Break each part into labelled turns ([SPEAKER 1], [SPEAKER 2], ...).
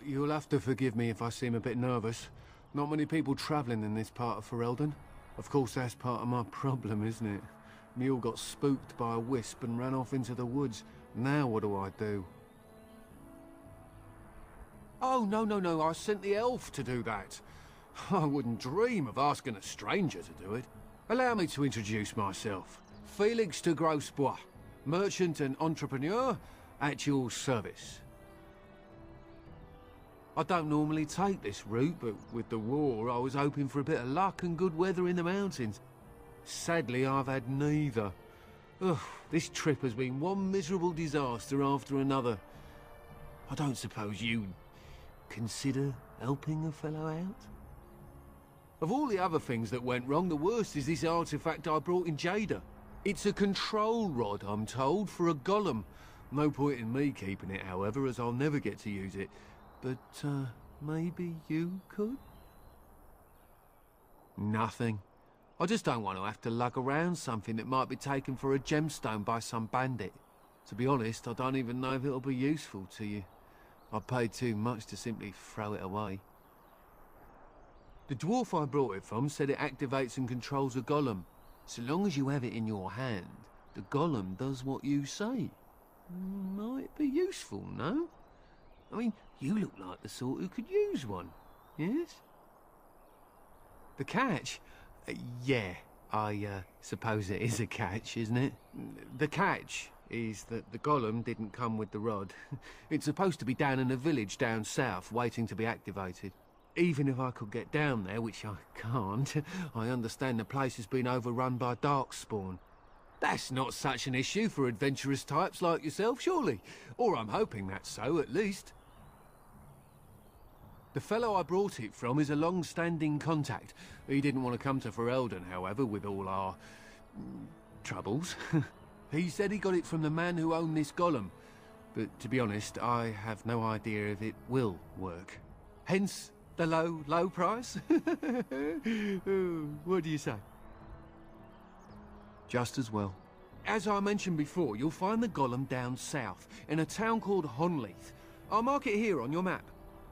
[SPEAKER 1] You'll have to forgive me if I seem a bit nervous. Not many people travelling in this part of Ferelden. Of course, that's part of my problem, isn't it? Mule got spooked by a wisp and ran off into the woods. Now what do I do? Oh, no, I sent the elf to do that. I wouldn't dream of asking a stranger to do it. Allow me to introduce myself. Felix de Grosbois, merchant and entrepreneur at your service. I don't normally take this route, but with the war, I was hoping for a bit of luck and good weather in the mountains. Sadly, I've had neither. Ugh, this trip has been one miserable disaster after another. I don't suppose you'd consider helping a fellow out? Of all the other things that went wrong, the worst is this artifact I brought in Jada. It's a control rod, I'm told, for a golem. No point in me keeping it, however, as I'll never get to use it. But, maybe you could? Nothing. I just don't want to have to lug around something that might be taken for a gemstone by some bandit. To be honest, I don't even know if it'll be useful to you. I paid too much to simply throw it away. The dwarf I brought it from said it activates and controls a golem. So long as you have it in your hand, the golem does what you say. Might be useful, no? I mean, you look like the sort who could use one, yes? The catch? Yeah, I suppose it is a catch, isn't it? The catch is that the golem didn't come with the rod. It's supposed to be down in a village down south, waiting to be activated. Even if I could get down there, which I can't, I understand the place has been overrun by darkspawn. That's not such an issue for adventurous types like yourself, surely? Or I'm hoping that's so, at least. The fellow I brought it from is a long-standing contact. He didn't want to come to Ferelden, however, with all our troubles. He said he got it from the man who owned this golem. But to be honest, I have no idea if it will work. Hence the low price? What do you say? Just as well. As I mentioned before, you'll find the golem down south, in a town called Honleith. I'll mark it here on your map.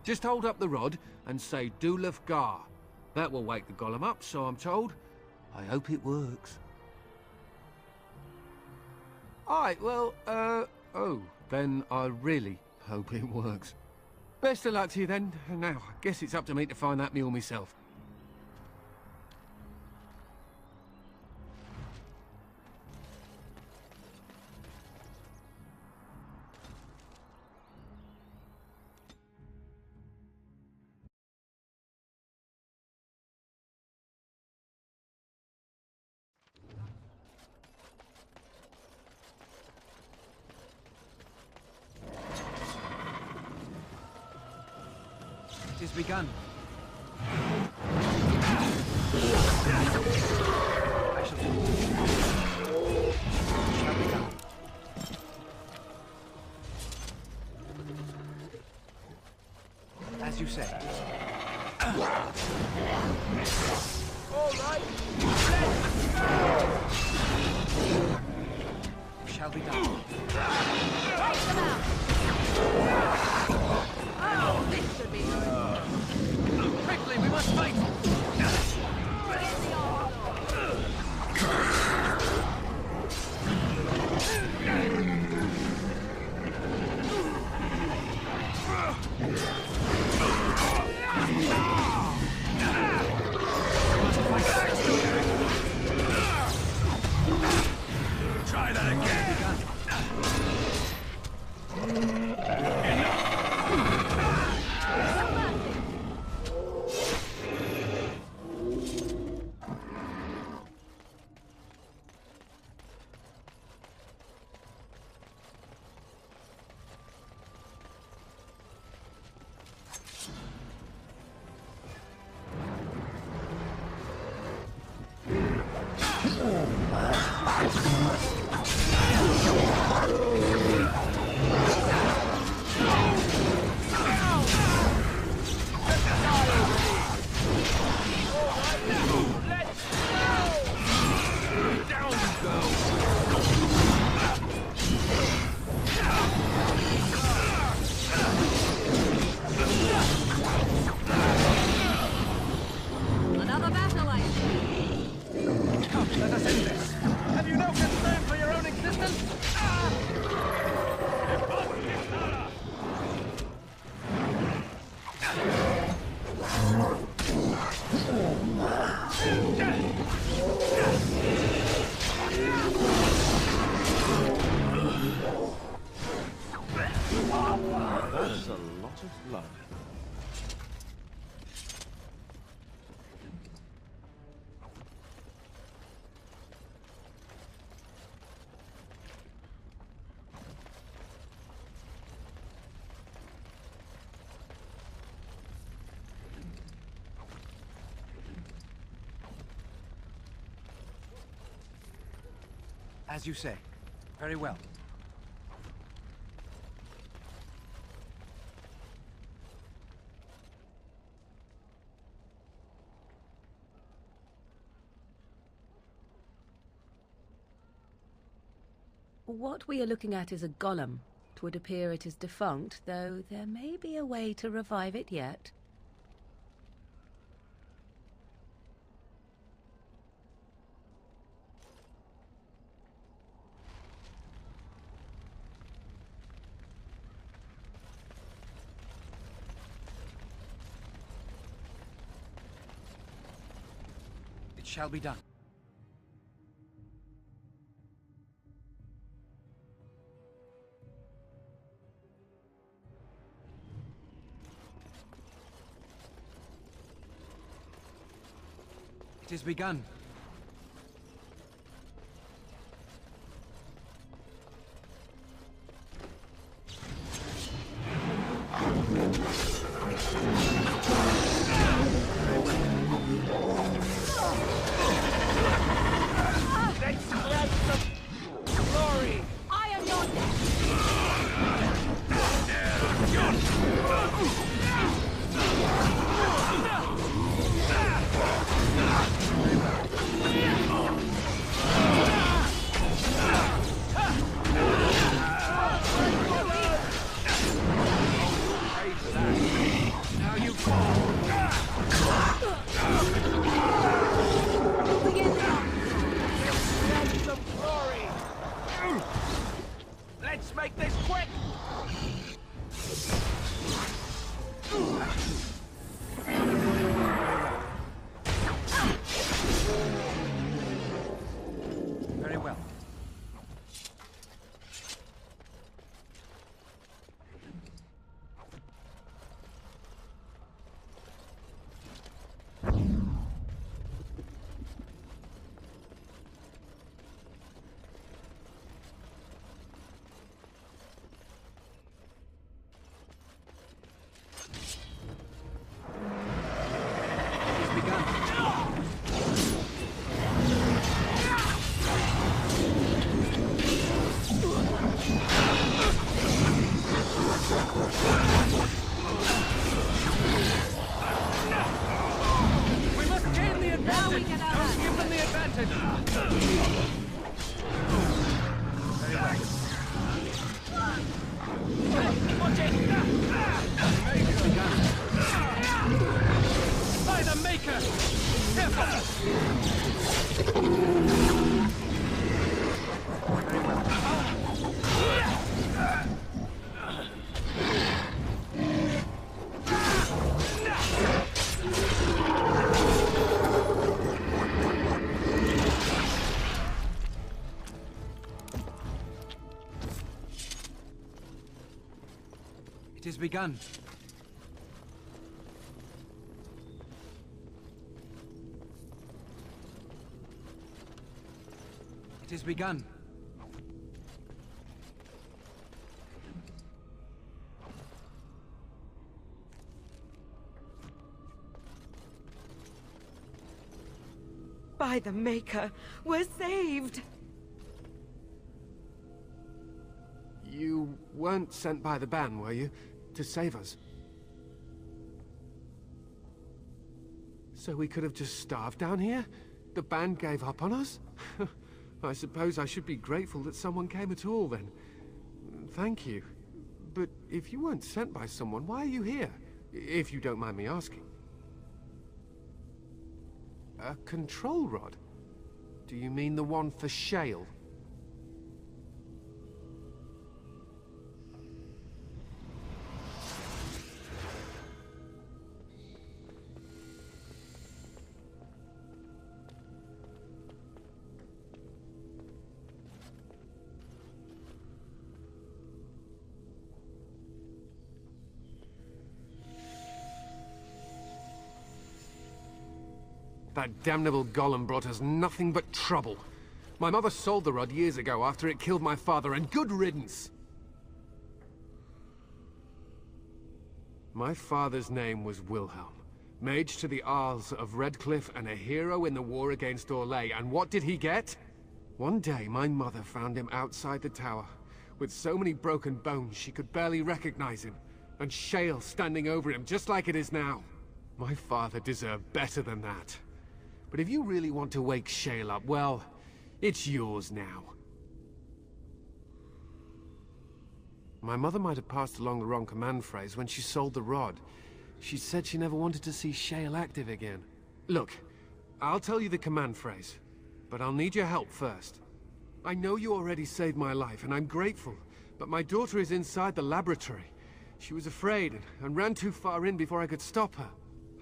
[SPEAKER 1] Just hold up the rod and say Dulaf Gar. That will wake the golem up, so I'm told. I hope it works. Alright, well, oh, then I really hope it works. Best of luck to you then. Now, I guess it's up to me to find that mule myself.
[SPEAKER 2] It has begun. As you say. All right. Let's go. Shall be done.
[SPEAKER 3] Take them out. Oh, this should be good.
[SPEAKER 2] Quickly, we must fight! Try that again!
[SPEAKER 4] That's a lot of blood.
[SPEAKER 2] As you say. Very well.
[SPEAKER 3] What we are looking at is a golem. It would appear it is defunct, though there may be a way to revive it yet.
[SPEAKER 2] It shall be done. It is begun. Let's spread some glory!
[SPEAKER 3] I am your death!
[SPEAKER 2] Now you fall! Spread some glory! Let's make this quick! Very well. It's begun. We must gain the
[SPEAKER 3] Now we
[SPEAKER 2] advantage!
[SPEAKER 3] can
[SPEAKER 2] Don't give them the advantage! Very well. Watch it! It's begun. By the Maker! Careful! It is begun. It is begun.
[SPEAKER 5] By the Maker, we're saved!
[SPEAKER 1] You weren't sent by the ban, were you? To save us? So we could have just starved down here? The band gave up on us? I suppose I should be grateful that someone came at all, then. Thank you. But if you weren't sent by someone, why are you here? If you don't mind me asking. A control rod? Do you mean the one for Shale? That damnable golem brought us nothing but trouble. My mother sold the rod years ago after it killed my father, and good riddance! My father's name was Wilhelm, mage to the Arls of Redcliffe and a hero in the war against Orlais, and what did he get? One day, my mother found him outside the tower, with so many broken bones she could barely recognize him, and Shale standing over him just like it is now. My father deserved better than that. But if you really want to wake Shale up, well, it's yours now. My mother might have passed along the wrong command phrase when she sold the rod. She said she never wanted to see Shale active again. Look, I'll tell you the command phrase, but I'll need your help first. I know you already saved my life, and I'm grateful, but my daughter is inside the laboratory. She was afraid and ran too far in before I could stop her.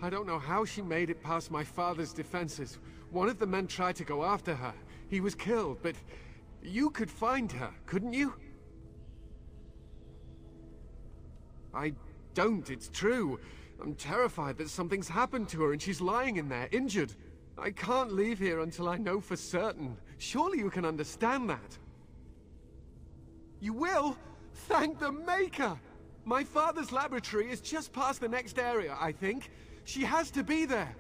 [SPEAKER 1] I don't know how she made it past my father's defenses. One of the men tried to go after her. He was killed, but you could find her, couldn't you? I don't, it's true. I'm terrified that something's happened to her and she's lying in there, injured. I can't leave here until I know for certain. Surely you can understand that. You will? Thank the Maker! My father's laboratory is just past the next area, I think. She has to be there.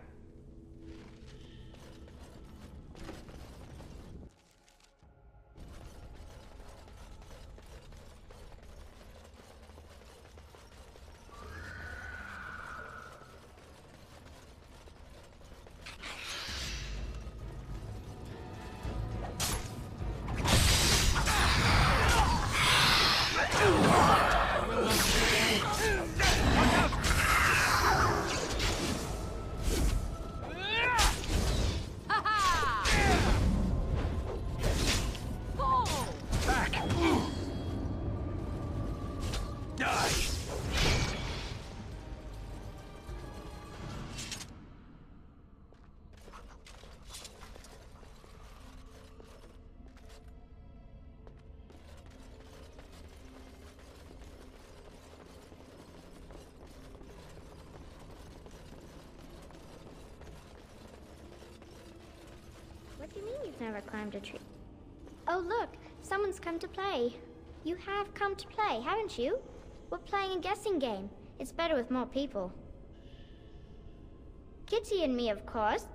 [SPEAKER 4] What do you mean you've never climbed a tree? Oh look, someone's come to play. You have come to play, haven't you? We're playing a guessing game. It's better with more people. Kitty and me, of course.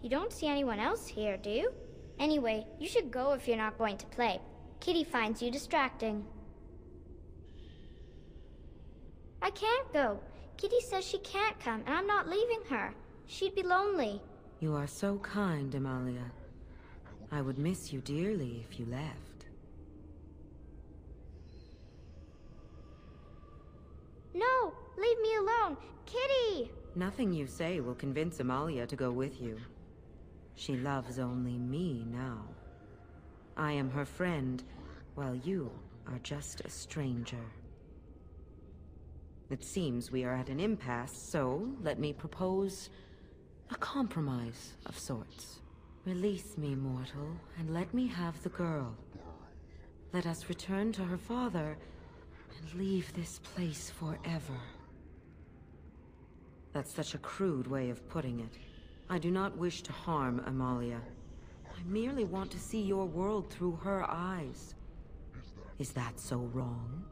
[SPEAKER 4] You don't see anyone else here, do you? Anyway, you should go if you're not going to play. Kitty finds you distracting. I can't go. Kitty says she can't come, and I'm not leaving her. She'd be lonely.
[SPEAKER 6] You are so kind, Amalia. I would miss you dearly if you left.
[SPEAKER 4] No! Leave me alone! Kitty!
[SPEAKER 6] Nothing you say will convince Amalia to go with you. She loves only me now. I am her friend, while you are just a stranger. It seems we are at an impasse, so let me propose a compromise of sorts. Release me, mortal, and let me have the girl. Let us return to her father and leave this place forever. That's such a crude way of putting it. I do not wish to harm Amalia. I merely want to see your world through her eyes. Is that so wrong?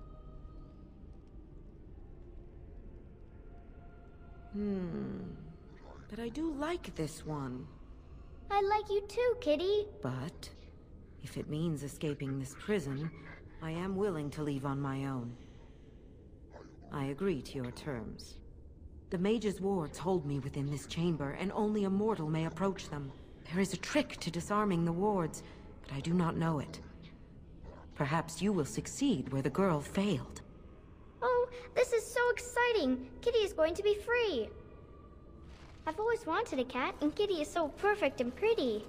[SPEAKER 6] But I do like this one.
[SPEAKER 4] I like you too, Kitty.
[SPEAKER 6] But if it means escaping this prison, I am willing to leave on my own. I agree to your terms. The mage's wards hold me within this chamber, and only a mortal may approach them. There is a trick to disarming the wards, but I do not know it. Perhaps you will succeed where the girl failed.
[SPEAKER 4] Oh, this is so exciting! Kitty is going to be free! I've always wanted a cat, and Kitty is so perfect and pretty.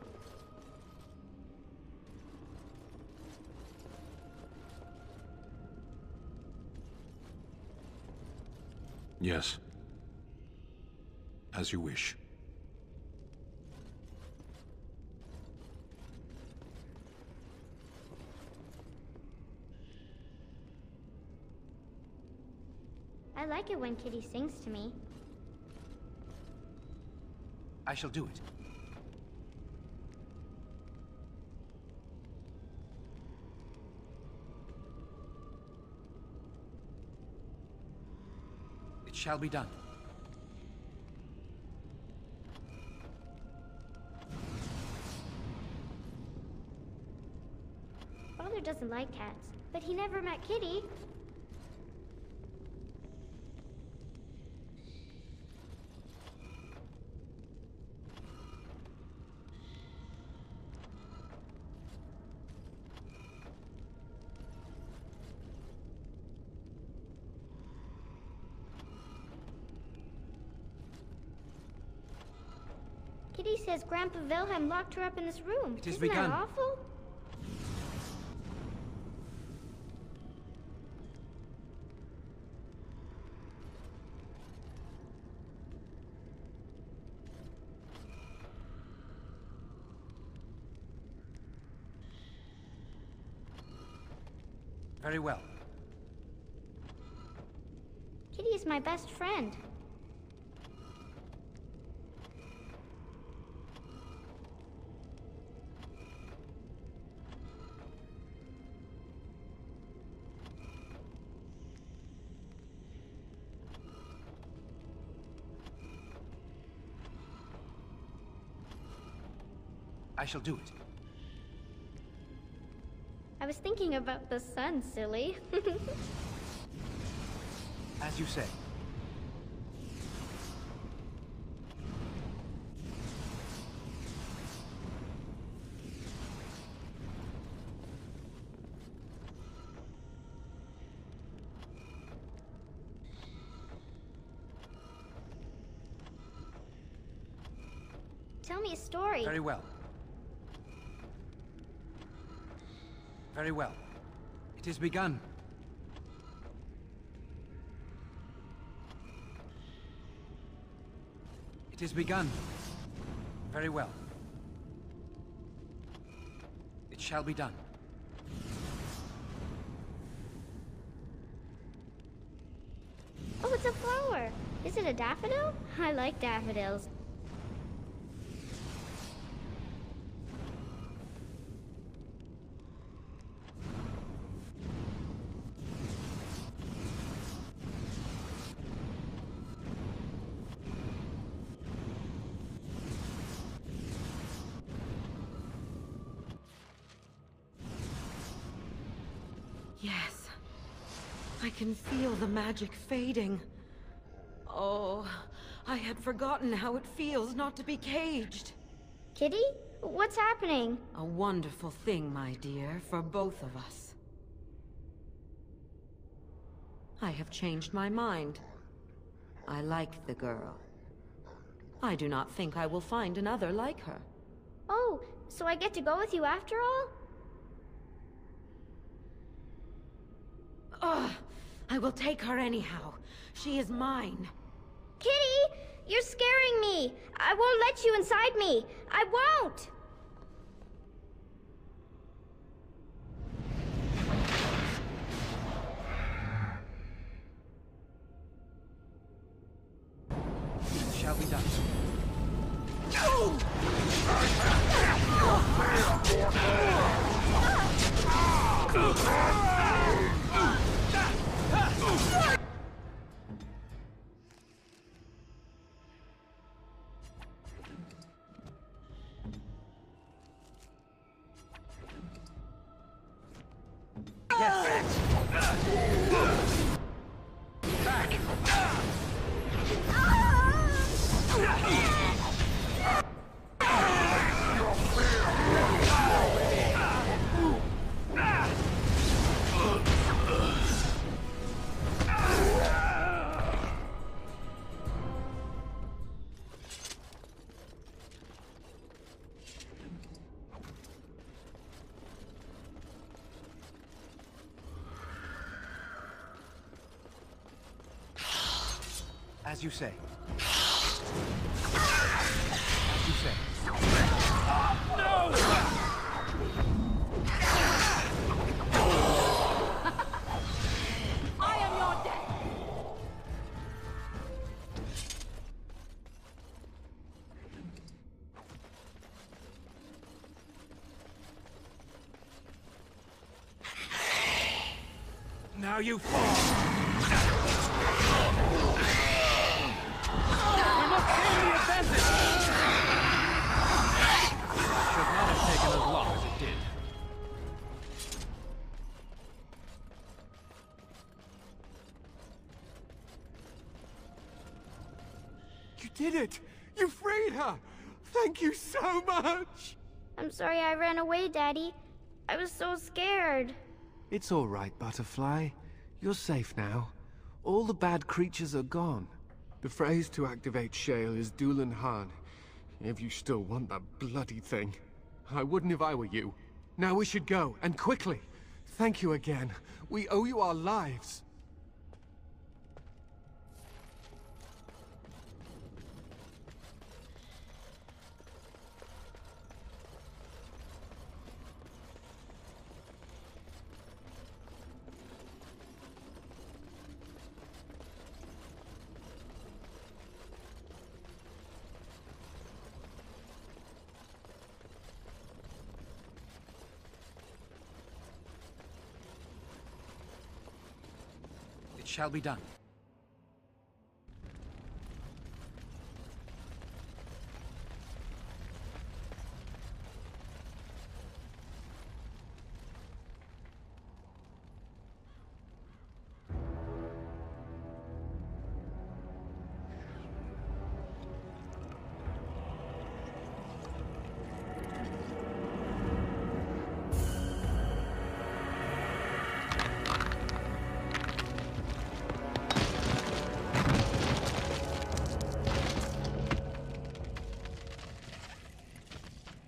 [SPEAKER 7] Yes. As you wish.
[SPEAKER 4] I like it when Kitty sings to me.
[SPEAKER 2] I shall do it. shall be done.
[SPEAKER 4] Father doesn't like cats, but he never met Kitty. Kitty says Grandpa Wilhelm locked her up in this room.
[SPEAKER 2] It has
[SPEAKER 4] Isn't
[SPEAKER 2] begun.
[SPEAKER 4] that awful?
[SPEAKER 2] Very well.
[SPEAKER 4] Kitty is my best friend.
[SPEAKER 2] I shall do it.
[SPEAKER 4] I was thinking about the sun, silly.
[SPEAKER 2] As you say.
[SPEAKER 4] Tell me a story.
[SPEAKER 2] Very well. Very well. It is begun. It is begun. Very well. It shall be done.
[SPEAKER 4] Oh, it's a flower. Is it a daffodil? I like daffodils.
[SPEAKER 6] Yes. I can feel the magic fading. Oh, I had forgotten how it feels not to be caged.
[SPEAKER 4] Kitty? What's happening?
[SPEAKER 6] A wonderful thing, my dear, for both of us. I have changed my mind. I like the girl. I do not think I will find another like her.
[SPEAKER 4] Oh, so I get to go with you after all?
[SPEAKER 6] Ugh! I will take her anyhow. She is mine.
[SPEAKER 4] Kitty! You're scaring me! I won't let you inside me! I won't!
[SPEAKER 2] It shall be done. As you say. As you say.
[SPEAKER 5] I am your death.
[SPEAKER 2] Now you fall.
[SPEAKER 1] did it! You freed her! Thank you so much!
[SPEAKER 4] I'm sorry I ran away, Daddy. I was so scared.
[SPEAKER 1] It's all right, Butterfly. You're safe now. All the bad creatures are gone. The phrase to activate Shale is Dulan Han. If you still want that bloody thing. I wouldn't if I were you. Now we should go, and quickly. Thank you again. We owe you our lives.
[SPEAKER 2] It shall be done.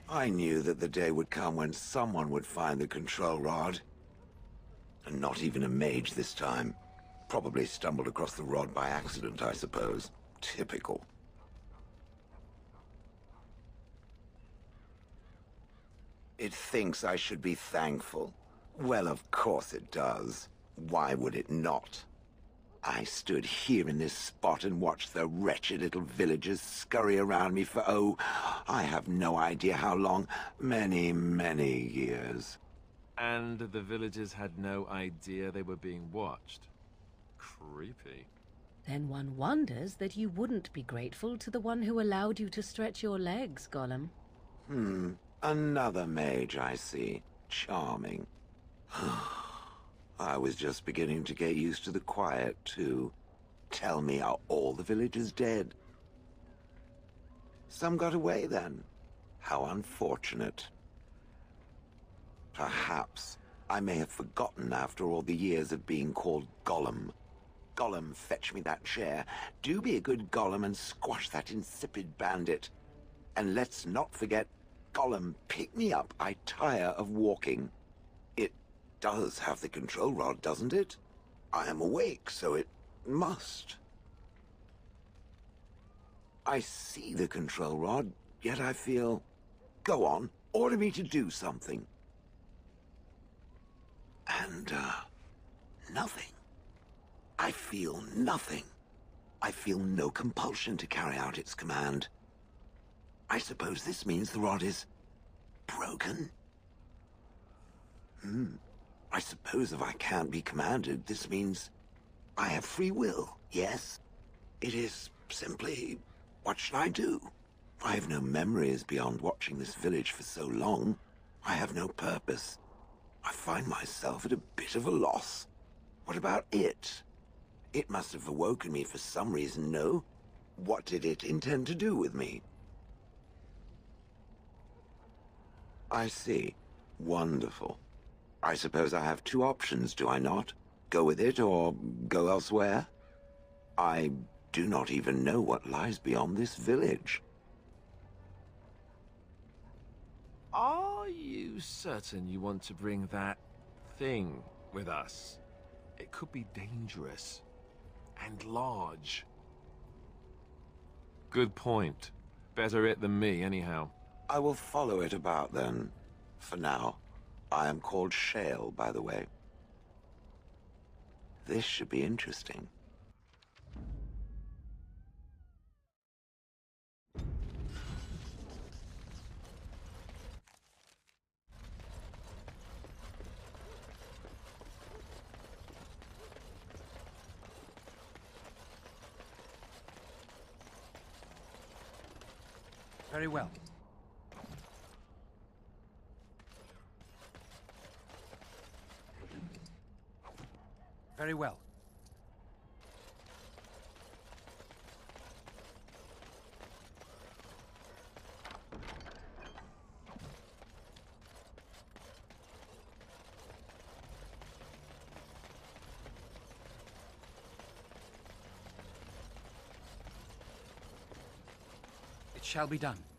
[SPEAKER 8] I knew that the day would come when someone would find the control rod. And not even a mage this time. Probably stumbled across the rod by accident, I suppose. Typical. It thinks I should be thankful. Well, of course it does. Why would it not? I stood here in this spot and watched the wretched little villagers scurry around me for, oh, I have no idea how long. Many, many years.
[SPEAKER 7] And the villagers had no idea they were being watched. Creepy.
[SPEAKER 3] Then one wonders that you wouldn't be grateful to the one who allowed you to stretch your legs, Gollum.
[SPEAKER 8] Another mage, I see. Charming. I was just beginning to get used to the quiet, too. Tell me, are all the villagers dead? Some got away, then. How unfortunate. Perhaps I may have forgotten after all the years of being called Gollum. Gollum, fetch me that chair. Do be a good Gollum and squash that insipid bandit. And let's not forget, Gollum, pick me up. I tire of walking. It does have the control rod, doesn't it? I am awake, so it must. I see the control rod, yet I feel... Go on, order me to do something. And, nothing. I feel nothing. I feel no compulsion to carry out its command. I suppose this means the rod is... broken? I suppose if I can't be commanded, this means I have free will, yes? It is simply, what should I do? I have no memories beyond watching this village for so long. I have no purpose. I find myself at a bit of a loss. What about it? It must have awoken me for some reason, no? What did it intend to do with me? I see. Wonderful. I suppose I have two options, do I not? Go with it or go elsewhere? I do not even know what lies beyond this village.
[SPEAKER 7] Are you certain you want to bring that thing with us? It could be dangerous. And large. Good point. Better it than me, anyhow.
[SPEAKER 8] I will follow it about, then. For now. I am called Shale, by the way. This should be interesting.
[SPEAKER 2] Very well. Very well. shall be done.